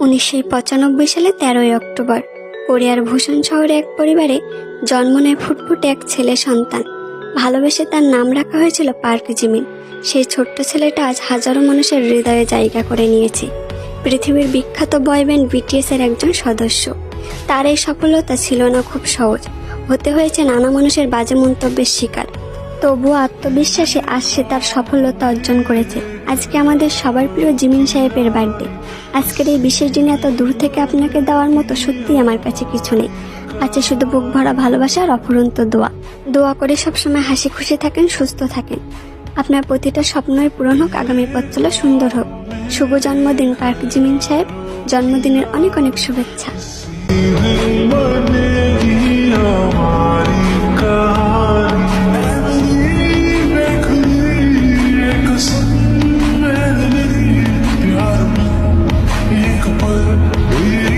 1995 সালে 13ই অক্টোবর কোরিয়ার ভূষণ শহরে এক পরিবারে জন্ম নেয় ফুটফুটে এক ছেলে সন্তান। ভালোবেসে তার নাম রাখা হয়েছিল পার্ক জিমিন। সেই ছোট্ট ছেলেটা আজ হাজারো মানুষের হৃদয়ে জায়গা করে নিয়েছে। পৃথিবীর বিখ্যাত বয়ব্যান্ড বিটিএস এর একজন সদস্য। তার এই সফলতা ছিল না খুব সহজ, হতে হয়েছে নানা মানুষের বাজে মন্তব্যের শিকার। তবুও আত্মবিশ্বাসে আজ সে তার সফলতা অর্জন করেছে। আজকে আমাদের সবার প্রিয় জিমিন সাহেবের বার্থডে। আজকের এই বিশেষ দিনে এত দূর থেকে আপনাকে দেওয়ার মতো সত্যিই আমার কাছে কিছু নেই, আছে শুধু বুক ভরা ভালোবাসা আর অফুরন্ত দোয়া করে সবসময় হাসি খুশি থাকেন, সুস্থ থাকেন। আপনার প্রতিটা স্বপ্নই পূরণ হোক, আগামী পথ চলা সুন্দর হোক। শুভ জন্মদিন পার্ক জিমিন সাহেব, জন্মদিনের অনেক অনেক শুভেচ্ছা। We